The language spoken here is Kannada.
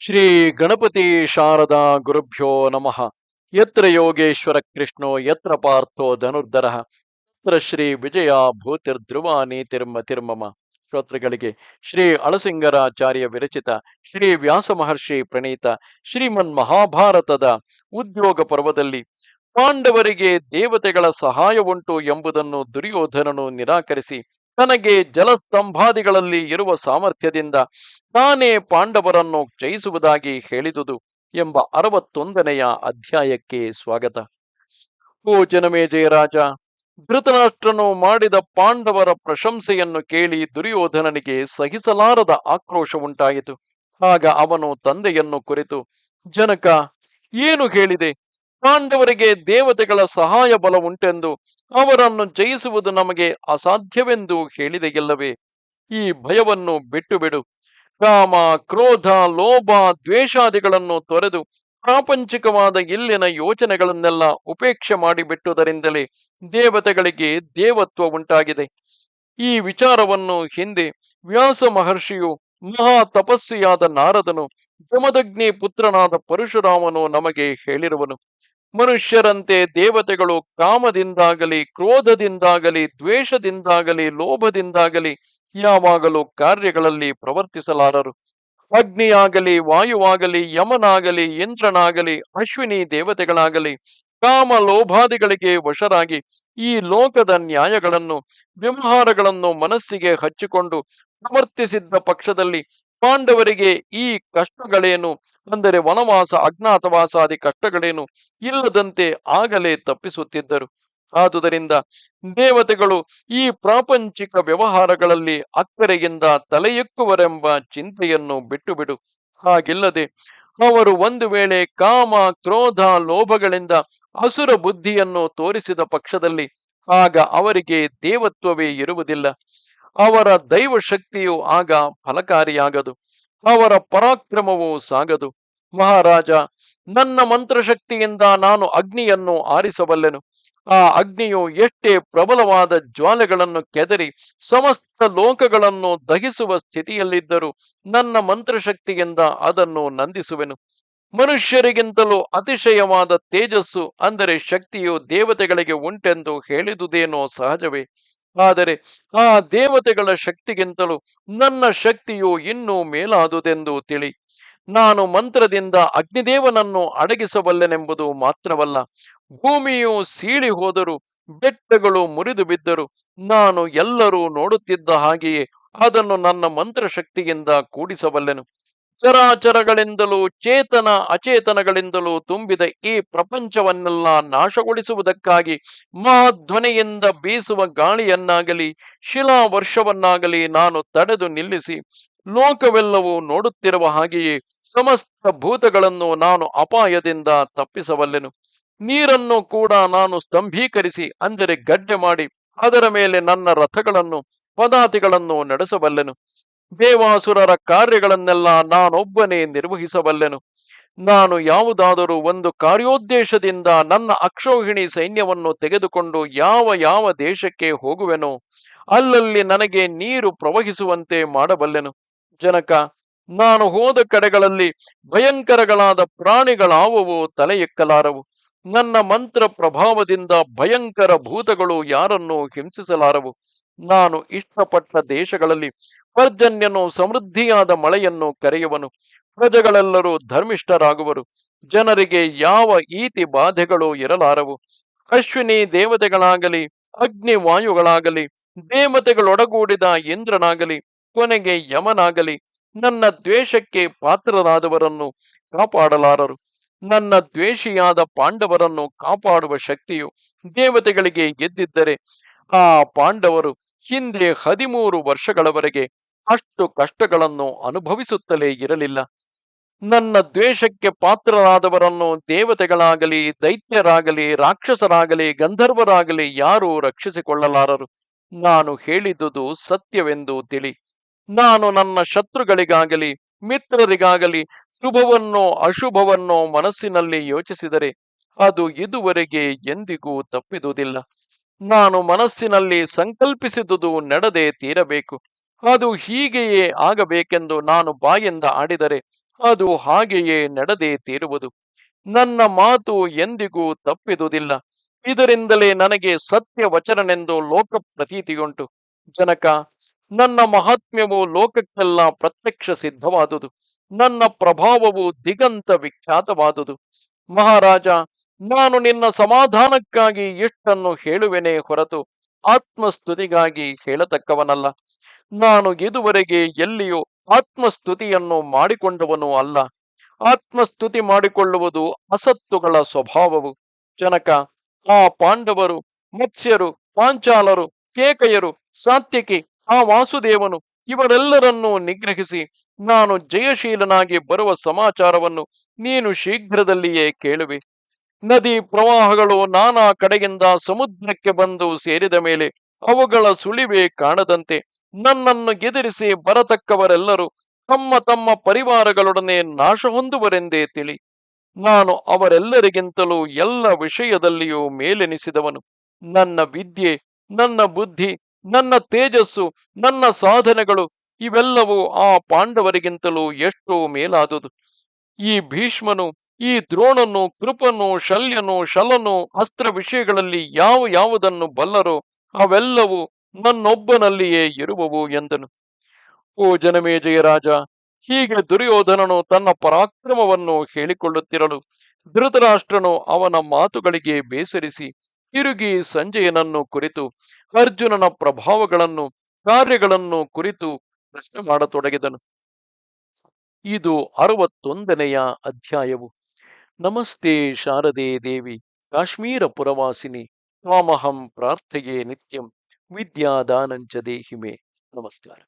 ಶ್ರೀ ಗಣಪತಿ ಶಾರದಾ ಗುರುಭ್ಯೋ ನಮಃ. ಯತ್ರ ಯೋಗೇಶ್ವರ ಕೃಷ್ಣೋ ಯತ್ರ ಪಾರ್ಥೋ ಧನುರ್ಧರಃ ತತ್ರ ಶ್ರೀ ವಿಜಯ ಭೂತಿರ್ಧ್ರುವ ನೀತಿರ್ಮತಿರ್ಮಮ. ಶ್ರೋತೃಗಳಿಗೆ ಶ್ರೀ ಅಳಸಿಂಗರಾಚಾರ್ಯ ವಿರಚಿತ ಶ್ರೀ ವ್ಯಾಸ ಮಹರ್ಷಿ ಪ್ರಣೀತ ಶ್ರೀಮನ್ ಮಹಾಭಾರತದ ಉದ್ಯೋಗ ಪರ್ವದಲ್ಲಿ ಪಾಂಡವರಿಗೆ ದೇವತೆಗಳ ಸಹಾಯ ಉಂಟು ಎಂಬುದನ್ನು ದುರ್ಯೋಧನನು ನಿರಾಕರಿಸಿ ತನಗೆ ಜಲಸ್ತಂಭಾದಿಗಳಲ್ಲಿ ಇರುವ ಸಾಮರ್ಥ್ಯದಿಂದ ತಾನೇ ಪಾಂಡವರನ್ನು ಜಯಿಸುವುದಾಗಿ ಹೇಳಿದುದು ಎಂಬ 61ನೆಯ ಅಧ್ಯಾಯಕ್ಕೆ ಸ್ವಾಗತ. ಓ ಜನಮೇಜಯ ರಾಜ, ಧೃತರಾಷ್ಟ್ರನು ಮಾಡಿದ ಪಾಂಡವರ ಪ್ರಶಂಸೆಯನ್ನು ಕೇಳಿ ದುರ್ಯೋಧನನಿಗೆ ಸಹಿಸಲಾರದ ಆಕ್ರೋಶ ಉಂಟಾಯಿತು. ಆಗ ಅವನು ತಂದೆಯನ್ನು ಕುರಿತು, ಜನಕ, ಏನು ಹೇಳಿದೆ? ಪಾಂಡವರಿಗೆ ದೇವತೆಗಳ ಸಹಾಯ ಬಲ ಉಂಟೆಂದು, ಅವರನ್ನು ಜಯಿಸುವುದು ನಮಗೆ ಅಸಾಧ್ಯವೆಂದು ಹೇಳಿದೆಯಲ್ಲವೇ? ಈ ಭಯವನ್ನು ಬಿಟ್ಟು ಬಿಡು. ಕಾಮ, ಕ್ರೋಧ, ಲೋಭ, ದ್ವೇಷಾದಿಗಳನ್ನು ತೊರೆದು ಪ್ರಾಪಂಚಿಕವಾದ ಇಲ್ಲಿನ ಯೋಚನೆಗಳನ್ನೆಲ್ಲ ಉಪೇಕ್ಷೆ ಮಾಡಿಬಿಟ್ಟುದರಿಂದಲೇ ದೇವತೆಗಳಿಗೆ ದೇವತ್ವ ಉಂಟಾಗಿದೆ. ಈ ವಿಚಾರವನ್ನು ಹಿಂದೆ ವ್ಯಾಸ ಮಹರ್ಷಿಯು, ಮಹಾ ತಪಸ್ವಿಯಾದ ನಾರದನು, ಜಮದಗ್ನಿ ಪುತ್ರನಾದ ಪರಶುರಾಮನು ನಮಗೆ ಹೇಳಿರುವನು. ಮನುಷ್ಯರಂತೆ ದೇವತೆಗಳು ಕಾಮದಿಂದಾಗಲಿ, ಕ್ರೋಧದಿಂದಾಗಲಿ, ದ್ವೇಷದಿಂದಾಗಲಿ, ಲೋಭದಿಂದಾಗಲಿ ಯಾವಾಗಲೂ ಕಾರ್ಯಗಳಲ್ಲಿ ಪ್ರವರ್ತಿಸಲಾರರು. ಅಗ್ನಿಯಾಗಲಿ, ವಾಯುವಾಗಲಿ, ಯಮನಾಗಲಿ, ಇಂದ್ರನಾಗಲಿ, ಅಶ್ವಿನಿ ದೇವತೆಗಳಾಗಲಿ ಕಾಮ ಲೋಭಾದಿಗಳಿಗೆ ವಶರಾಗಿ ಈ ಲೋಕದ ನ್ಯಾಯಗಳನ್ನು, ವ್ಯವಹಾರಗಳನ್ನು ಮನಸ್ಸಿಗೆ ಹಚ್ಚಿಕೊಂಡು ಪ್ರವರ್ತಿಸಿದ್ದ ಪಕ್ಷದಲ್ಲಿ ಪಾಂಡವರಿಗೆ ಈ ಕಷ್ಟಗಳೇನು, ಅಂದರೆ ವನವಾಸ, ಅಜ್ಞಾತವಾಸಾದಿ ಕಷ್ಟಗಳೇನು ಇಲ್ಲದಂತೆ ಆಗಲೇ ತಪ್ಪಿಸುತ್ತಿದ್ದರು. ಆದುದರಿಂದ ದೇವತೆಗಳು ಈ ಪ್ರಾಪಂಚಿಕ ವ್ಯವಹಾರಗಳಲ್ಲಿ ಅಕ್ಕರೆಯಿಂದ ತಲೆಯೆಕ್ಕುವರೆಂಬ ಚಿಂತೆಯನ್ನು ಬಿಟ್ಟು ಬಿಡು. ಹಾಗಿಲ್ಲದೆ ಅವರು ಒಂದು ವೇಳೆ ಕಾಮ, ಕ್ರೋಧ, ಲೋಭಗಳಿಂದ ಅಸುರ ಬುದ್ಧಿಯನ್ನು ತೋರಿಸಿದ ಪಕ್ಷದಲ್ಲಿ ಆಗ ಅವರಿಗೆ ದೇವತ್ವವೇ ಇರುವುದಿಲ್ಲ. ಅವರ ದೈವ ಶಕ್ತಿಯು ಆಗ ಫಲಕಾರಿಯಾಗದು, ಅವರ ಪರಾಕ್ರಮವು ಸಾಗದು. ಮಹಾರಾಜ, ನನ್ನ ಮಂತ್ರಶಕ್ತಿಯಿಂದ ನಾನು ಅಗ್ನಿಯನ್ನು ಆರಿಸಬಲ್ಲೆನು. ಆ ಅಗ್ನಿಯು ಎಷ್ಟೇ ಪ್ರಬಲವಾದ ಜ್ವಾಲೆಗಳನ್ನು ಕೆದರಿ ಸಮಸ್ತ ಲೋಕಗಳನ್ನು ದಹಿಸುವ ಸ್ಥಿತಿಯಲ್ಲಿದ್ದರೂ ನನ್ನ ಮಂತ್ರಶಕ್ತಿಯಿಂದ ಅದನ್ನು ನಂದಿಸುವೆನು. ಮನುಷ್ಯರಿಗಿಂತಲೂ ಅತಿಶಯವಾದ ತೇಜಸ್ಸು, ಅಂದರೆ ಶಕ್ತಿಯು ದೇವತೆಗಳಿಗೆ ಉಂಟೆಂದು ಹೇಳಿದುದೇನೋ ಸಹಜವೇ. ಆದರೆ ಆ ದೇವತೆಗಳ ಶಕ್ತಿಗಿಂತಲೂ ನನ್ನ ಶಕ್ತಿಯು ಇನ್ನೂ ಮೇಲಾದುದೆಂದು ತಿಳಿ. ನಾನು ಮಂತ್ರದಿಂದ ಅಗ್ನಿದೇವನನ್ನು ಅಡಗಿಸಬಲ್ಲೆನೆಂಬುದು ಮಾತ್ರವಲ್ಲ, ಭೂಮಿಯು ಸೀಳಿ ಹೋದರೂ, ಬೆಟ್ಟಗಳು ಮುರಿದು ಬಿದ್ದರು, ನಾನು ಎಲ್ಲರೂ ನೋಡುತ್ತಿದ್ದ ಹಾಗೆಯೇ ಅದನ್ನು ನನ್ನ ಮಂತ್ರಶಕ್ತಿಯಿಂದ ಕೂಡಿಸಬಲ್ಲೆನು. ಚರಾಚರಗಳಿಂದಲೂ ಚೇತನ ಅಚೇತನಗಳಿಂದಲೂ ತುಂಬಿದ ಈ ಪ್ರಪಂಚವನ್ನೆಲ್ಲ ನಾಶಗೊಳಿಸುವುದಕ್ಕಾಗಿ ಮಹಾಧ್ವನಿಯಿಂದ ಬೀಸುವ ಗಾಳಿಯನ್ನಾಗಲಿ, ಶಿಲಾವರ್ಷವನ್ನಾಗಲಿ ನಾನು ತಡೆದು ನಿಲ್ಲಿಸಿ, ಲೋಕವೆಲ್ಲವೂ ನೋಡುತ್ತಿರುವ ಹಾಗೆಯೇ ಸಮಸ್ತ ಭೂತಗಳನ್ನು ನಾನು ಅಪಾಯದಿಂದ ತಪ್ಪಿಸಬಲ್ಲೆನು. ನೀರನ್ನು ಕೂಡ ನಾನು ಸ್ತಂಭೀಕರಿಸಿ, ಅಂದರೆ ಗಡ್ಡೆ ಮಾಡಿ ಅದರ ಮೇಲೆ ನನ್ನ ರಥಗಳನ್ನು, ಪದಾತಿಗಳನ್ನು ನಡೆಸಬಲ್ಲೆನು. ದೇವಾಸುರರ ಕಾರ್ಯಗಳನ್ನೆಲ್ಲ ನಾನೊಬ್ಬನೇ ನಿರ್ವಹಿಸಬಲ್ಲೆನು. ನಾನು ಯಾವುದಾದರೂ ಒಂದು ಕಾರ್ಯೋದ್ದೇಶದಿಂದ ನನ್ನ ಅಕ್ಷೋಹಿಣಿ ಸೈನ್ಯವನ್ನು ತೆಗೆದುಕೊಂಡು ಯಾವ ಯಾವ ದೇಶಕ್ಕೆ ಹೋಗುವೆನೋ ಅಲ್ಲಲ್ಲಿ ನನಗೆ ನೀರು ಪ್ರವಹಿಸುವಂತೆ ಮಾಡಬಲ್ಲೆನು. ಜನಕ, ನಾನು ಹೋದ ಕಡೆಗಳಲ್ಲಿ ಭಯಂಕರಗಳಾದ ಪ್ರಾಣಿಗಳಾವುವು ತಲೆ ಎಕ್ಕಲಾರವು. ನನ್ನ ಮಂತ್ರ ಪ್ರಭಾವದಿಂದ ಭಯಂಕರ ಭೂತಗಳು ಯಾರನ್ನೂ ಹಿಂಸಿಸಲಾರವು. ನಾನು ಇಷ್ಟಪಟ್ಟ ದೇಶಗಳಲ್ಲಿ ಪರ್ಜನ್ಯನು ಸಮೃದ್ಧಿಯಾದ ಮಳೆಯನ್ನು ಕರೆಯುವನು. ಪ್ರಜೆಗಳೆಲ್ಲರೂ ಧರ್ಮಿಷ್ಠರಾಗುವರು. ಜನರಿಗೆ ಯಾವ ಈತಿ ಬಾಧೆಗಳು ಇರಲಾರವು. ಅಶ್ವಿನಿ ದೇವತೆಗಳಾಗಲಿ, ಅಗ್ನಿ ವಾಯುಗಳಾಗಲಿ, ದೇವತೆಗಳೊಡಗೂಡಿದ ಇಂದ್ರನಾಗಲಿ, ಕೊನೆಗೆ ಯಮನಾಗಲಿ ನನ್ನ ದ್ವೇಷಕ್ಕೆ ಪಾತ್ರರಾದವರನ್ನು ಕಾಪಾಡಲಾರರು. ನನ್ನ ದ್ವೇಷಿಯಾದ ಪಾಂಡವರನ್ನು ಕಾಪಾಡುವ ಶಕ್ತಿಯು ದೇವತೆಗಳಿಗೆ ಗೆದ್ದಿದ್ದರೆ ಆ ಪಾಂಡವರು ಹಿಂದೆ 13 ವರ್ಷಗಳವರೆಗೆ ಅಷ್ಟು ಕಷ್ಟಗಳನ್ನು ಅನುಭವಿಸುತ್ತಲೇ ಇರಲಿಲ್ಲ. ನನ್ನ ದ್ವೇಷಕ್ಕೆ ಪಾತ್ರರಾದವರನ್ನು ದೇವತೆಗಳಾಗಲಿ, ದೈತ್ಯರಾಗಲಿ, ರಾಕ್ಷಸರಾಗಲಿ, ಗಂಧರ್ವರಾಗಲಿ ಯಾರೂ ರಕ್ಷಿಸಿಕೊಳ್ಳಲಾರರು. ನಾನು ಹೇಳಿದುದು ಸತ್ಯವೆಂದು ತಿಳಿ. ನಾನು ನನ್ನ ಶತ್ರುಗಳಿಗಾಗಲಿ, ಮಿತ್ರರಿಗಾಗಲಿ ಶುಭವನ್ನೋ ಅಶುಭವನ್ನೋ ಮನಸ್ಸಿನಲ್ಲಿ ಯೋಚಿಸಿದರೆ ಅದು ಇದುವರೆಗೆ ಎಂದಿಗೂ ತಪ್ಪಿದುದಿಲ್ಲ. ನಾನು ಮನಸ್ಸಿನಲ್ಲಿ ಸಂಕಲ್ಪಿಸಿದುದು ನಡೆದೇ ತೀರಬೇಕು. ಅದು ಹೀಗೆಯೇ ಆಗಬೇಕೆಂದು ನಾನು ಬಾಯಿಂದ ಆಡಿದರೆ ಅದು ಹಾಗೆಯೇ ನಡೆದೇ ತೀರುವುದು. ನನ್ನ ಮಾತು ಎಂದಿಗೂ ತಪ್ಪಿದುದಿಲ್ಲ. ಇದರಿಂದಲೇ ನನಗೆ ಸತ್ಯ ವಚನನೆಂದು ಲೋಕ ಪ್ರತೀತಿಯುಂಟು. ಜನಕ, ನನ್ನ ಮಹಾತ್ಮ್ಯವು ಲೋಕಕ್ಕೆಲ್ಲ ಪ್ರತ್ಯಕ್ಷ ಸಿದ್ಧವಾದುದು. ನನ್ನ ಪ್ರಭಾವವು ದಿಗಂತ ವಿಖ್ಯಾತವಾದುದು. ಮಹಾರಾಜ, ನಾನು ನಿನ್ನ ಸಮಾಧಾನಕ್ಕಾಗಿ ಇಷ್ಟನ್ನು ಹೇಳುವೆನೇ ಹೊರತು ಆತ್ಮಸ್ತುತಿಗಾಗಿ ಹೇಳತಕ್ಕವನಲ್ಲ. ನಾನು ಇದುವರೆಗೆ ಎಲ್ಲಿಯೂ ಆತ್ಮಸ್ತುತಿಯನ್ನು ಮಾಡಿಕೊಂಡವನೂ ಅಲ್ಲ. ಆತ್ಮಸ್ತುತಿ ಮಾಡಿಕೊಳ್ಳುವುದು ಅಸತ್ತುಗಳ ಸ್ವಭಾವವು. ಜನಕ, ಆ ಪಾಂಡವರು, ಮತ್ಸ್ಯರು, ಪಾಂಚಾಲರು, ಕೇಕಯರು, ಸಾತ್ಯಕಿ, ಆ ವಾಸುದೇವನು ಇವರೆಲ್ಲರನ್ನೂ ನಿಗ್ರಹಿಸಿ ನಾನು ಜಯಶೀಲನಾಗಿ ಬರುವ ಸಮಾಚಾರವನ್ನು ನೀನು ಶೀಘ್ರದಲ್ಲಿಯೇ ಕೇಳುವೆ. ನದಿ ಪ್ರವಾಹಗಳು ನಾನಾ ಕಡೆಯಿಂದ ಸಮುದ್ರಕ್ಕೆ ಬಂದು ಸೇರಿದ ಮೇಲೆ ಅವುಗಳ ಸುಳಿವೇ ಕಾಣದಂತೆ ನನ್ನನ್ನು ಎದುರಿಸಿ ಬರತಕ್ಕವರೆಲ್ಲರೂ ತಮ್ಮ ತಮ್ಮ ಪರಿವಾರಗಳೊಡನೆ ನಾಶ ಹೊಂದುವರೆಂದೇ ತಿಳಿ. ನಾನು ಅವರೆಲ್ಲರಿಗಿಂತಲೂ ಎಲ್ಲ ವಿಷಯದಲ್ಲಿಯೂ ಮೇಲೆನಿಸಿದವನು. ನನ್ನ ವಿದ್ಯೆ, ನನ್ನ ಬುದ್ಧಿ, ನನ್ನ ತೇಜಸ್ಸು, ನನ್ನ ಸಾಧನೆಗಳು ಇವೆಲ್ಲವೂ ಆ ಪಾಂಡವರಿಗಿಂತಲೂ ಎಷ್ಟೋ ಮೇಲಾದುದು. ಈ ಭೀಷ್ಮನು, ಈ ದ್ರೋಣನು, ಕೃಪನು, ಶಲ್ಯನು, ಶಲನು ಅಸ್ತ್ರ ವಿಷಯಗಳಲ್ಲಿ ಯಾವುದನ್ನು ಬಲ್ಲರೋ ಅವೆಲ್ಲವೂ ನನ್ನೊಬ್ಬನಲ್ಲಿಯೇ ಇರುವವು ಎಂದನು. ಓ ಜನಮೇಜಯ ರಾಜ, ಹೀಗೆ ದುರ್ಯೋಧನನು ತನ್ನ ಪರಾಕ್ರಮವನ್ನು ಹೇಳಿಕೊಳ್ಳುತ್ತಿರಲು ಧೃತರಾಷ್ಟ್ರನು ಅವನ ಮಾತುಗಳಿಗೆ ಬೇಸರಿಸಿ ತಿರುಗಿ ಸಂಜಯನನ್ನು ಕುರಿತು ಅರ್ಜುನನ ಪ್ರಭಾವಗಳನ್ನು, ಕಾರ್ಯಗಳನ್ನು ಕುರಿತು ಪ್ರಶ್ನೆ ಮಾಡತೊಡಗಿದನು. ಇದು 61ನೆಯ ಅಧ್ಯಾಯವು. ನಮಸ್ತೆ ಶಾರದೆ ದೇವಿ, ಕಾಶ್ಮೀರ ಪುರವಾಸಿನಿ, ತ್ವಾಮಹಂ ಪ್ರಾರ್ಥೆಯೇ ನಿತ್ಯಂ, ವಿದ್ಯಾದಾನಂಚ ದೇಹಿಮೆ. ನಮಸ್ಕಾರ.